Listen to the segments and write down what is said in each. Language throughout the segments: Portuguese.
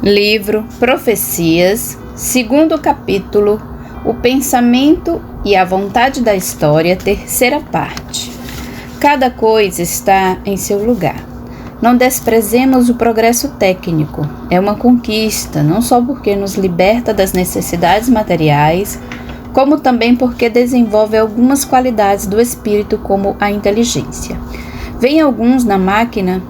Livro Profecias, segundo capítulo, O pensamento e a vontade da história, terceira parte. Cada coisa está em seu lugar. Não desprezemos o progresso técnico. É uma conquista, não só porque nos liberta das necessidades materiais, como também porque desenvolve algumas qualidades do espírito, como a inteligência. Veem alguns na máquina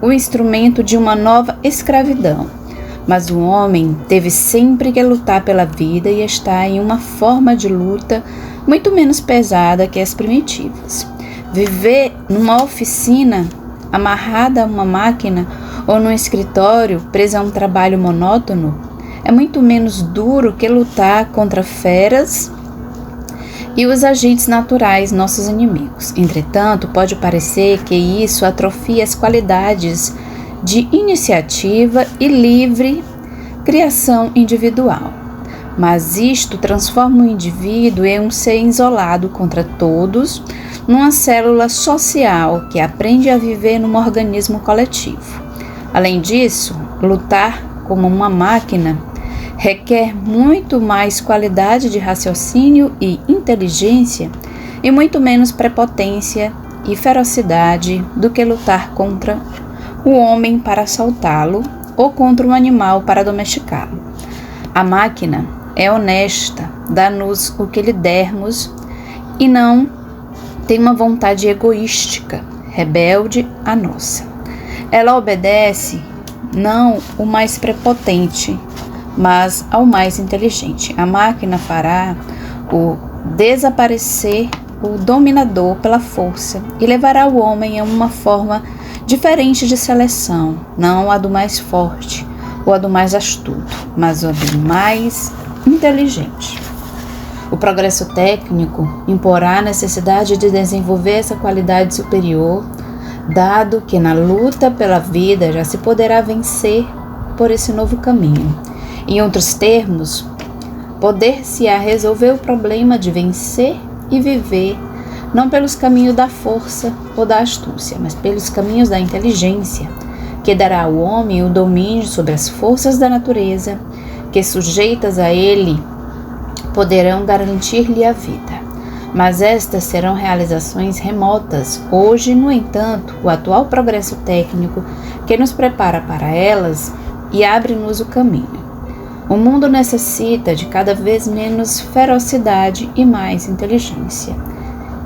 o instrumento de uma nova escravidão. Mas o homem teve sempre que lutar pela vida e está em uma forma de luta muito menos pesada que as primitivas. Viver numa oficina amarrada a uma máquina ou num escritório preso a um trabalho monótono é muito menos duro que lutar contra feras e os agentes naturais, nossos inimigos. Entretanto, pode parecer que isso atrofia as qualidades de iniciativa e livre criação individual. Mas isto transforma o indivíduo em um ser isolado contra todos, numa célula social que aprende a viver num organismo coletivo. Além disso, lutar como uma máquina requer muito mais qualidade de raciocínio e inteligência e muito menos prepotência e ferocidade do que lutar contra o homem para assaltá-lo ou contra um animal para domesticá-lo. A máquina é honesta, dá-nos o que lhe dermos e não tem uma vontade egoística, rebelde à nossa. Ela obedece não o mais prepotente, mas ao mais inteligente. A máquina fará o desaparecer o dominador pela força e levará o homem a uma forma diferente de seleção, não a do mais forte ou a do mais astuto, mas a do mais inteligente. O progresso técnico imporá a necessidade de desenvolver essa qualidade superior, dado que na luta pela vida já se poderá vencer por esse novo caminho. Em outros termos, poder-se-á resolver o problema de vencer e viver não pelos caminhos da força ou da astúcia, mas pelos caminhos da inteligência, que dará ao homem o domínio sobre as forças da natureza, que sujeitas a ele poderão garantir-lhe a vida. Mas estas serão realizações remotas. Hoje, no entanto, o atual progresso técnico que nos prepara para elas e abre-nos o caminho. O mundo necessita de cada vez menos ferocidade e mais inteligência,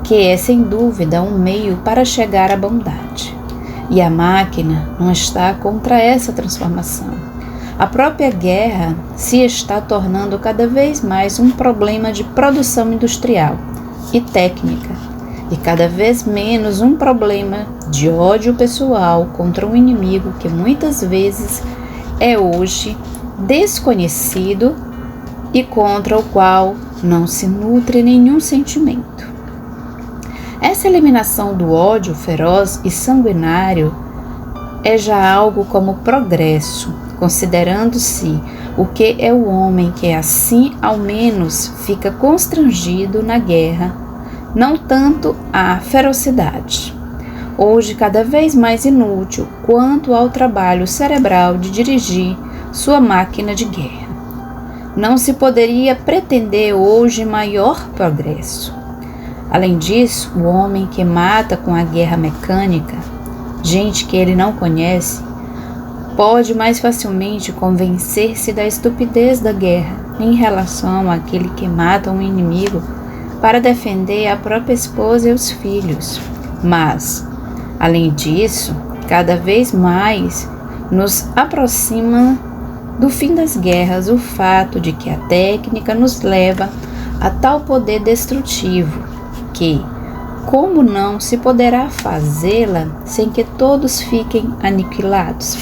que é sem dúvida um meio para chegar à bondade. E a máquina não está contra essa transformação. A própria guerra se está tornando cada vez mais um problema de produção industrial e técnica, e cada vez menos um problema de ódio pessoal contra um inimigo que muitas vezes é hoje desconhecido e contra o qual não se nutre nenhum sentimento. Essa eliminação do ódio feroz e sanguinário é já algo como progresso, considerando-se o que é o homem que assim ao menos fica constrangido na guerra, não tanto a ferocidade, hoje cada vez mais inútil quanto ao trabalho cerebral de dirigir sua máquina de guerra. Não se poderia pretender hoje maior progresso. Além disso, o homem que mata com a guerra mecânica, gente que ele não conhece, pode mais facilmente convencer-se da estupidez da guerra em relação àquele que mata um inimigo para defender a própria esposa e os filhos. Mas, além disso, cada vez mais nos aproxima do fim das guerras o fato de que a técnica nos leva a tal poder destrutivo que, como não se poderá fazê-la sem que todos fiquem aniquilados?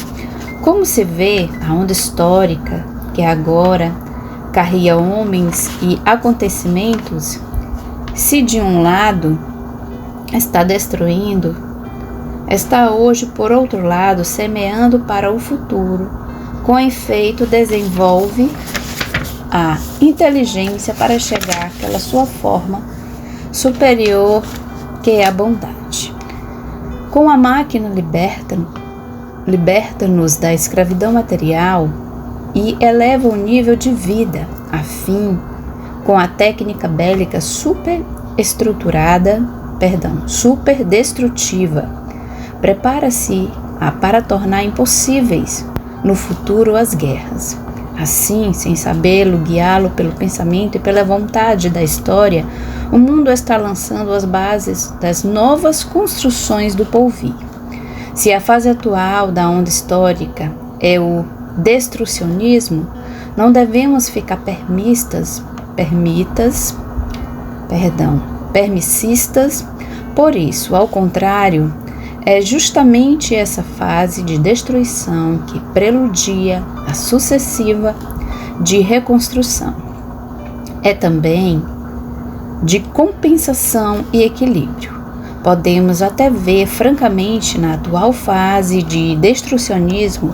Como se vê, a onda histórica que agora carrega homens e acontecimentos, se de um lado está destruindo, está hoje, por outro lado, semeando para o futuro. Com efeito, desenvolve a inteligência para chegar àquela sua forma superior que é a bondade. Com a máquina liberta-nos da escravidão material, e eleva o nível de vida, a fim, com a técnica bélica super destrutiva, prepara-se para tornar impossíveis no futuro as guerras. Assim, sem sabê-lo, guiá-lo pelo pensamento e pela vontade da história, o mundo está lançando as bases das novas construções do porvir. Se a fase atual da onda histórica é o destrucionismo, não devemos ficar permissistas por isso. Ao contrário, é justamente essa fase de destruição que preludia a sucessiva de reconstrução. É também de compensação e equilíbrio. Podemos até ver francamente na atual fase de destrucionismo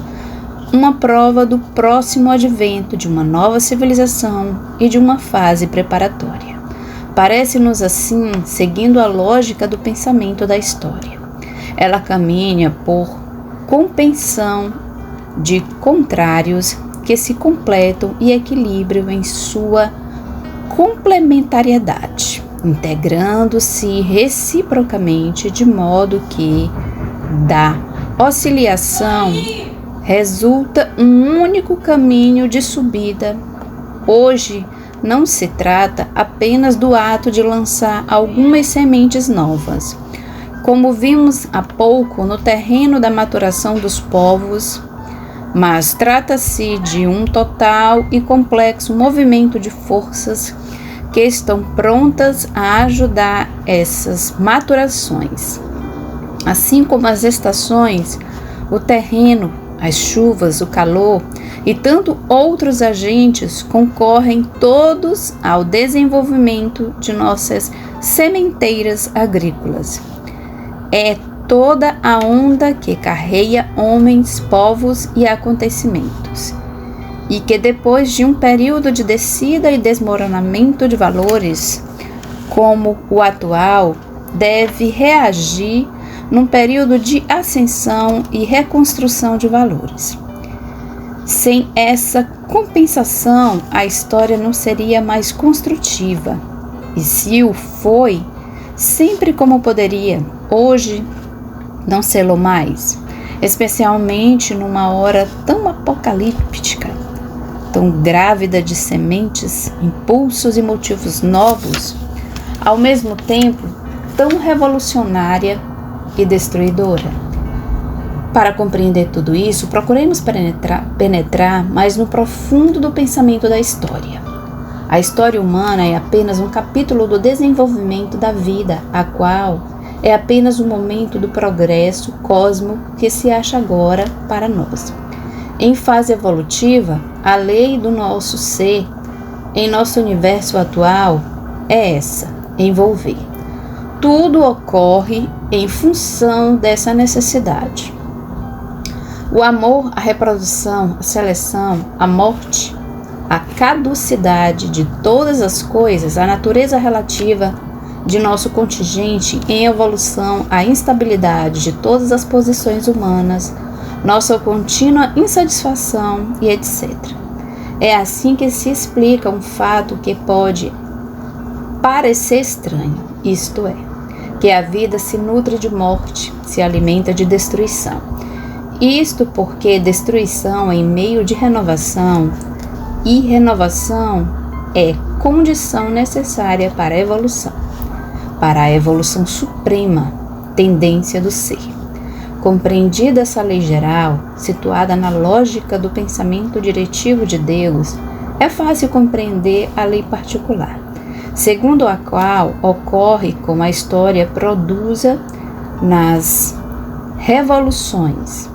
uma prova do próximo advento de uma nova civilização e de uma fase preparatória. Parece-nos assim, seguindo a lógica do pensamento da história. Ela caminha por compensação de contrários que se completam e equilibram em sua complementariedade, integrando-se reciprocamente, de modo que da oscilação resulta um único caminho de subida. Hoje não se trata apenas do ato de lançar algumas sementes novas, como vimos há pouco no terreno da maturação dos povos, mas trata-se de um total e complexo movimento de forças que estão prontas a ajudar essas maturações. Assim como as estações, o terreno, as chuvas, o calor e tanto outros agentes concorrem todos ao desenvolvimento de nossas sementeiras agrícolas. É toda a onda que carrega homens, povos e acontecimentos, e que depois de um período de descida e desmoronamento de valores, como o atual, deve reagir num período de ascensão e reconstrução de valores. Sem essa compensação, a história não seria mais construtiva, e se o foi, sempre como poderia, hoje não sê-lo mais, especialmente numa hora tão apocalíptica, tão grávida de sementes, impulsos e motivos novos, ao mesmo tempo tão revolucionária e destruidora. Para compreender tudo isso, procuremos penetrar mais no profundo do pensamento da história. A história humana é apenas um capítulo do desenvolvimento da vida, a qual é apenas um momento do progresso cósmico que se acha agora para nós. Em fase evolutiva, a lei do nosso ser, em nosso universo atual, é essa: envolver. Tudo ocorre em função dessa necessidade. O amor, a reprodução, a seleção, a morte, a caducidade de todas as coisas, a natureza relativa de nosso contingente em evolução, a instabilidade de todas as posições humanas, nossa contínua insatisfação e etc. É assim que se explica um fato que pode parecer estranho, isto é, que a vida se nutre de morte, se alimenta de destruição. Isto porque destruição é em meio de renovação, e renovação é condição necessária para a evolução suprema, tendência do ser. Compreendida essa lei geral, situada na lógica do pensamento diretivo de Deus, é fácil compreender a lei particular, segundo a qual ocorre como a história produza nas revoluções.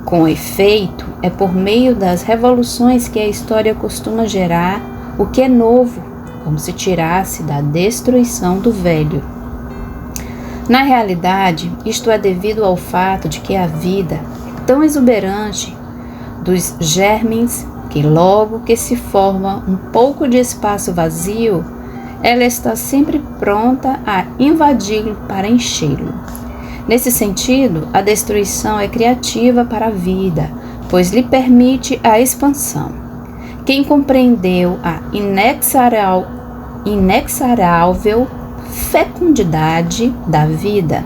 Com efeito, é por meio das revoluções que a história costuma gerar o que é novo, como se tirasse da destruição do velho. Na realidade, isto é devido ao fato de que a vida é tão exuberante dos germens que logo que se forma um pouco de espaço vazio, ela está sempre pronta a invadi-lo para enchê-lo. Nesse sentido, a destruição é criativa para a vida, pois lhe permite a expansão. Quem compreendeu a inexorável fecundidade da vida,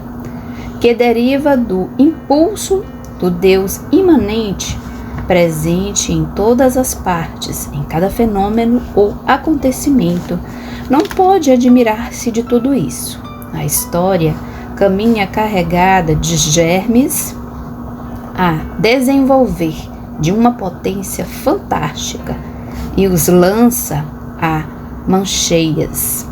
que deriva do impulso do Deus imanente, presente em todas as partes, em cada fenômeno ou acontecimento, não pode admirar-se de tudo isso. A história caminha carregada de germes a desenvolver de uma potência fantástica e os lança a mancheias,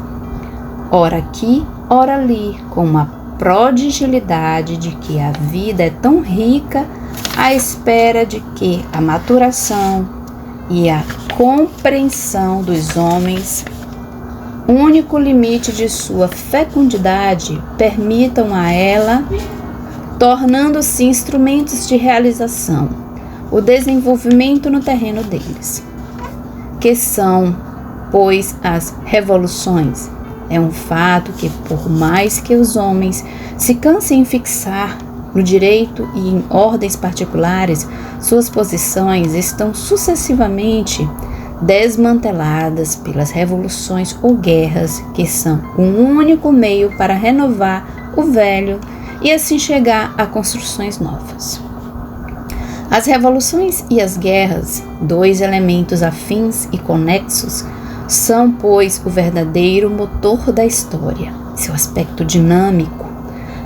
ora aqui, ora ali, com uma prodigalidade de que a vida é tão rica à espera de que a maturação e a compreensão dos homens, único limite de sua fecundidade, permitam a ela, tornando-se instrumentos de realização, o desenvolvimento no terreno deles, que são, pois, as revoluções. É um fato que, por mais que os homens se cansem em fixar no direito e em ordens particulares, suas posições estão sucessivamente desmanteladas pelas revoluções ou guerras, que são o único meio para renovar o velho e assim chegar a construções novas. As revoluções e as guerras, dois elementos afins e conexos, são, pois, o verdadeiro motor da história, seu aspecto dinâmico,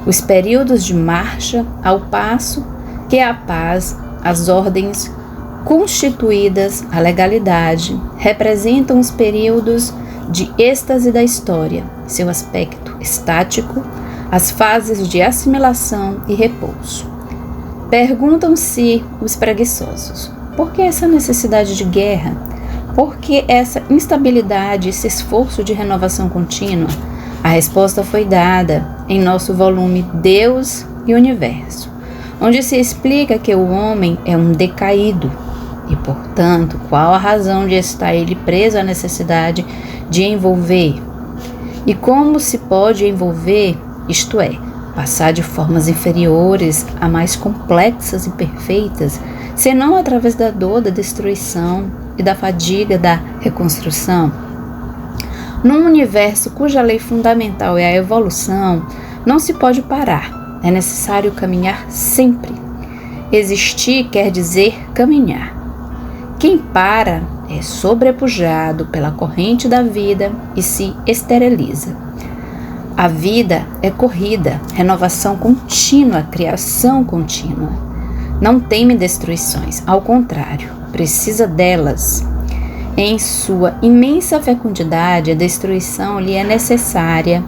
os períodos de marcha, ao passo que a paz, as ordens constituídas, a legalidade, representam os períodos de êxtase da história, seu aspecto estático, as fases de assimilação e repouso. Perguntam-se os preguiçosos: por que essa necessidade de guerra? Por que essa instabilidade, esse esforço de renovação contínua? A resposta foi dada em nosso volume Deus e Universo, onde se explica que o homem é um decaído e, portanto, qual a razão de estar ele preso à necessidade de envolver? E como se pode envolver, isto é, passar de formas inferiores a mais complexas e perfeitas, senão através da dor, da destruição e da fadiga da reconstrução? Num universo cuja lei fundamental é a evolução, não se pode parar, é necessário caminhar sempre. Existir quer dizer caminhar. Quem para é sobrepujado pela corrente da vida e se esteriliza. A vida é corrida, renovação contínua, criação contínua. Não teme destruições, ao contrário, precisa delas. Em sua imensa fecundidade, a destruição lhe é necessária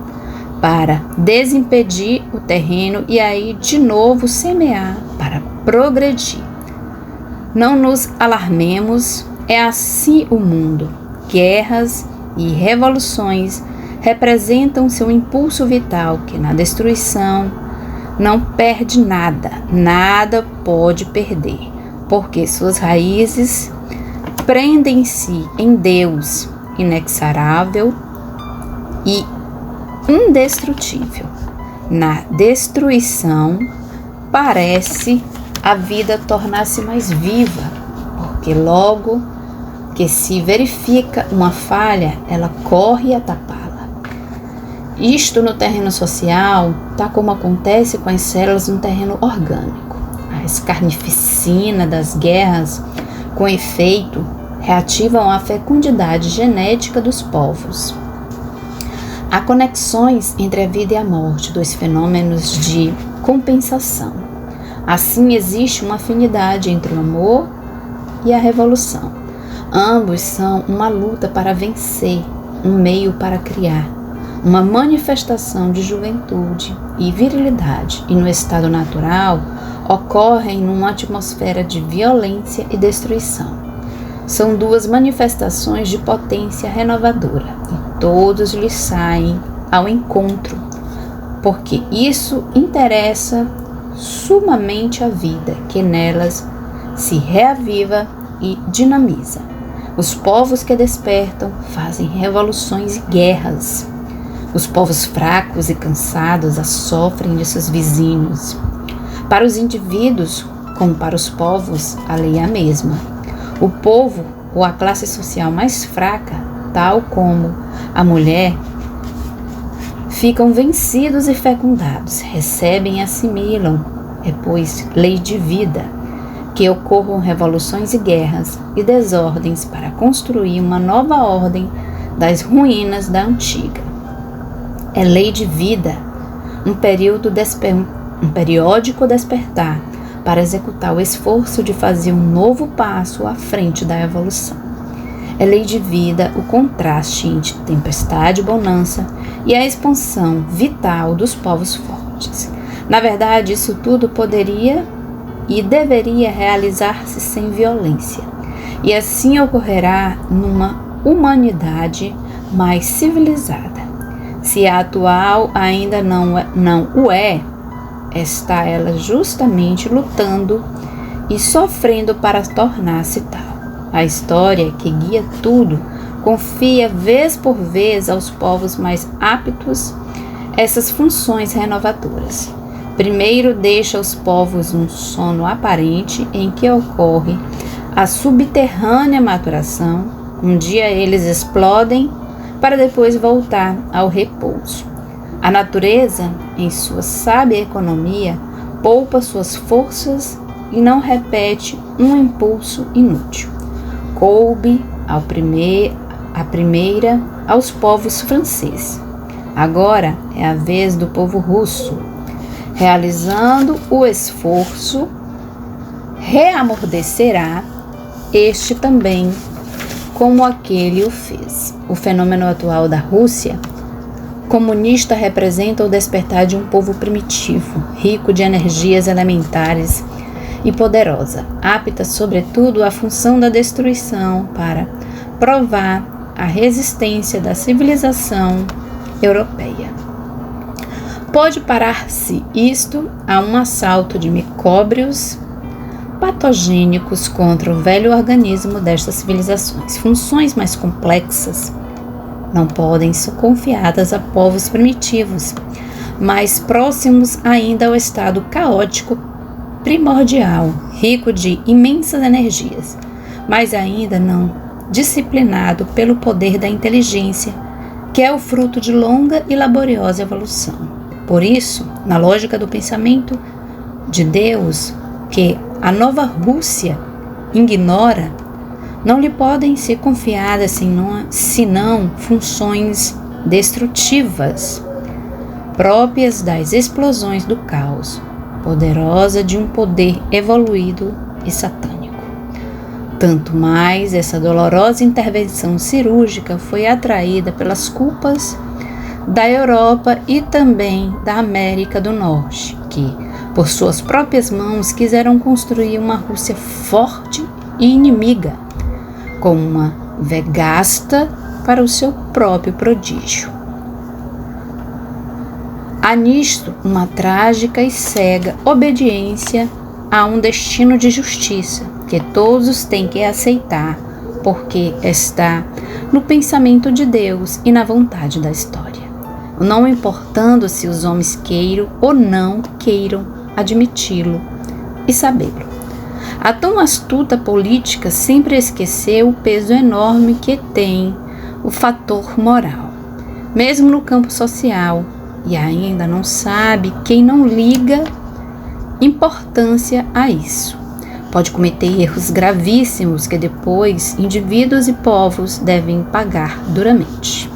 para desimpedir o terreno e aí de novo semear para progredir. Não nos alarmemos, é assim o mundo. Guerras e revoluções representam seu impulso vital que na destruição não perde nada, nada pode perder, porque suas raízes prendem-se em Deus, inexorável e indestrutível. Na destruição, parece a vida tornar-se mais viva, porque logo que se verifica uma falha, ela corre a tapá-la. Isto no terreno social, tá como acontece com as células no terreno orgânico. A escarnificina das guerras, com efeito, reativam a fecundidade genética dos povos. Há conexões entre a vida e a morte, dois fenômenos de compensação. Assim, existe uma afinidade entre o amor e a revolução. Ambos são uma luta para vencer, um meio para criar, uma manifestação de juventude e virilidade, e no estado natural ocorrem numa atmosfera de violência e destruição. São duas manifestações de potência renovadora, e todos lhes saem ao encontro, porque isso interessa sumamente a vida, que nelas se reaviva e dinamiza. Os povos que despertam fazem revoluções e guerras. Os povos fracos e cansados as sofrem de seus vizinhos. Para os indivíduos como para os povos, a lei é a mesma. O povo ou a classe social mais fraca, tal como a mulher, ficam vencidos e fecundados, recebem e assimilam. É, pois, lei de vida, que ocorram revoluções e guerras e desordens para construir uma nova ordem das ruínas da antiga. É lei de vida, um periódico despertar para executar o esforço de fazer um novo passo à frente da evolução. É lei de vida o contraste entre tempestade e bonança e a expansão vital dos povos fortes. Na verdade, isso tudo poderia e deveria realizar-se sem violência, e assim ocorrerá numa humanidade mais civilizada. Se a atual ainda não o é, está ela justamente lutando e sofrendo para tornar-se tal. A história que guia tudo confia vez por vez aos povos mais aptos essas funções renovadoras. Primeiro deixa os povos num sono aparente em que ocorre a subterrânea maturação. Um dia eles explodem para depois voltar ao repouso. A natureza, em sua sábia economia, poupa suas forças e não repete um impulso inútil. Coube a primeira aos povos franceses. Agora é a vez do povo russo. Realizando o esforço, reamordecerá este também, como aquele o fez. O fenômeno atual da Rússia comunista representa o despertar de um povo primitivo, rico de energias elementares e poderosa, apta sobretudo à função da destruição para provar a resistência da civilização europeia. Pode parar-se isto a um assalto de micróbios patogênicos contra o velho organismo destas civilizações. Funções mais complexas não podem ser confiadas a povos primitivos, mais próximos ainda ao estado caótico primordial, rico de imensas energias, mas ainda não disciplinado pelo poder da inteligência, que é o fruto de longa e laboriosa evolução. Por isso, na lógica do pensamento de Deus, que a nova Rússia ignora, não lhe podem ser confiadas senão funções destrutivas, próprias das explosões do caos, poderosa de um poder evoluído e satânico. Tanto mais essa dolorosa intervenção cirúrgica foi atraída pelas culpas da Europa e também da América do Norte, que, por suas próprias mãos, quiseram construir uma Rússia forte e inimiga, com uma vegasta para o seu próprio prodígio. Há nisto uma trágica e cega obediência a um destino de justiça que todos têm que aceitar, porque está no pensamento de Deus e na vontade da história, não importando se os homens queiram ou não queiram admiti-lo e sabê-lo. A tão astuta política sempre esqueceu o peso enorme que tem o fator moral, mesmo no campo social, e ainda não sabe quem não liga importância a isso. Pode cometer erros gravíssimos que depois indivíduos e povos devem pagar duramente.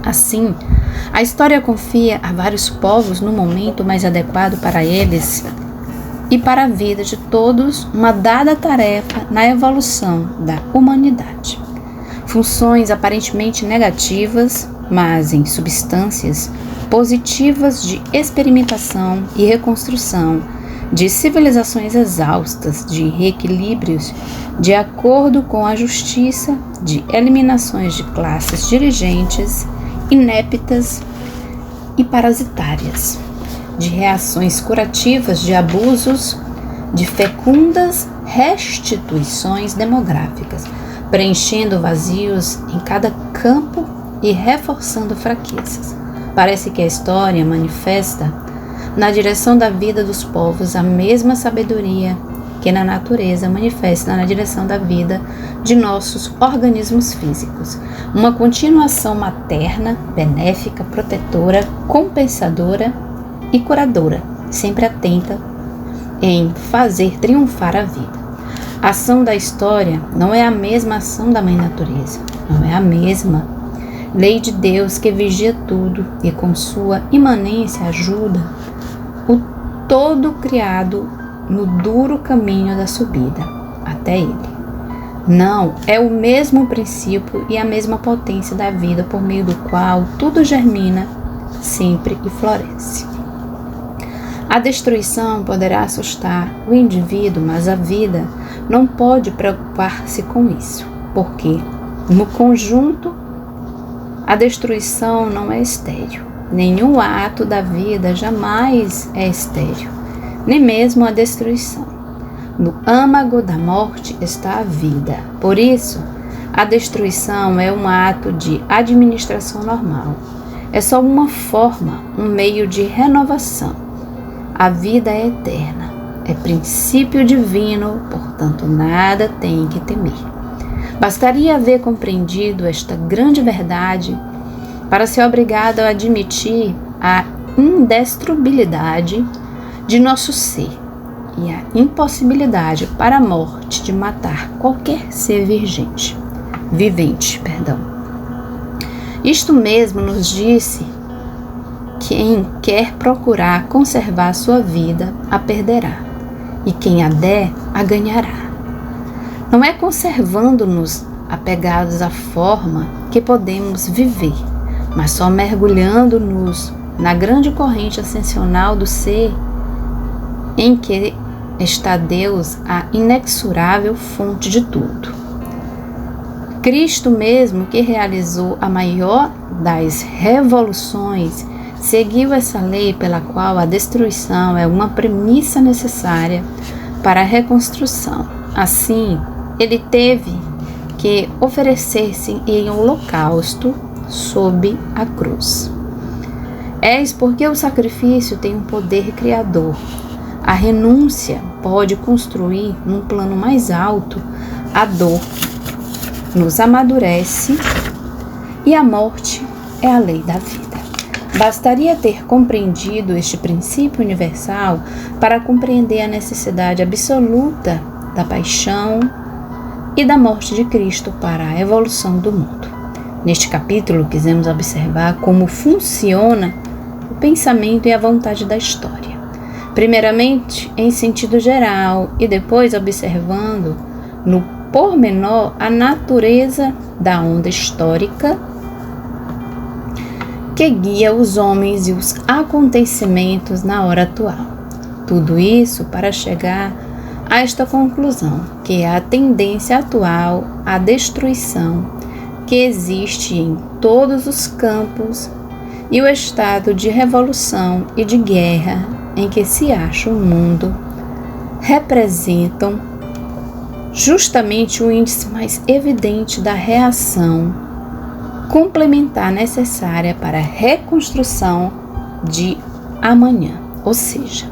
Assim, a história confia a vários povos no momento mais adequado para eles e para a vida de todos uma dada tarefa na evolução da humanidade. Funções aparentemente negativas, mas em substâncias positivas de experimentação e reconstrução de civilizações exaustas, de reequilíbrios de acordo com a justiça, de eliminações de classes dirigentes ineptas e parasitárias, de reações curativas de abusos, de fecundas restituições demográficas, preenchendo vazios em cada campo e reforçando fraquezas. Parece que a história manifesta na direção da vida dos povos a mesma sabedoria que na natureza manifesta na direção da vida de nossos organismos físicos. Uma continuação materna, benéfica, protetora, compensadora e curadora, sempre atenta em fazer triunfar a vida. A ação da história não é a mesma ação da Mãe Natureza, não é a mesma lei de Deus que vigia tudo e com sua imanência ajuda o todo criado no duro caminho da subida até ele. Não, é o mesmo princípio e a mesma potência da vida por meio do qual tudo germina sempre e floresce. A destruição poderá assustar o indivíduo, mas a vida não pode preocupar-se com isso, porque, no conjunto, a destruição não é estéril. Nenhum ato da vida jamais é estéril, nem mesmo a destruição. No âmago da morte está a vida. Por isso, a destruição é um ato de administração normal. É só uma forma, um meio de renovação. A vida é eterna, é princípio divino, portanto nada tem que temer. Bastaria haver compreendido esta grande verdade para ser obrigado a admitir a indestruibilidade de nosso ser e a impossibilidade para a morte de matar qualquer ser vivente. Isto mesmo nos disse: quem quer procurar conservar sua vida, a perderá, e quem a der, a ganhará. Não é conservando-nos apegados à forma que podemos viver, mas só mergulhando-nos na grande corrente ascensional do ser, em que está Deus, a inexorável fonte de tudo. Cristo mesmo, que realizou a maior das revoluções, seguiu essa lei pela qual a destruição é uma premissa necessária para a reconstrução. Assim, ele teve que oferecer-se em holocausto sob a cruz. Eis porque o sacrifício tem um poder criador. A renúncia pode construir num plano mais alto. A dor nos amadurece e a morte é a lei da vida. Bastaria ter compreendido este princípio universal para compreender a necessidade absoluta da paixão e da morte de Cristo para a evolução do mundo. Neste capítulo, quisemos observar como funciona o pensamento e a vontade da história. Primeiramente, em sentido geral, e depois observando no pormenor a natureza da onda histórica que guia os homens e os acontecimentos na hora atual. Tudo isso para chegar a esta conclusão, que é a tendência atual à destruição que existe em todos os campos e o estado de revolução e de guerra em que se acha o mundo representam justamente o índice mais evidente da reação complementar necessária para a reconstrução de amanhã, ou seja,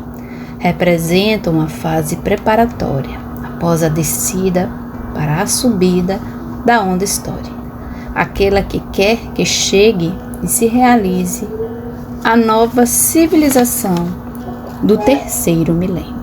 representam uma fase preparatória após a descida para a subida da onda histórica, aquela que quer que chegue e se realize a nova civilização do terceiro milênio.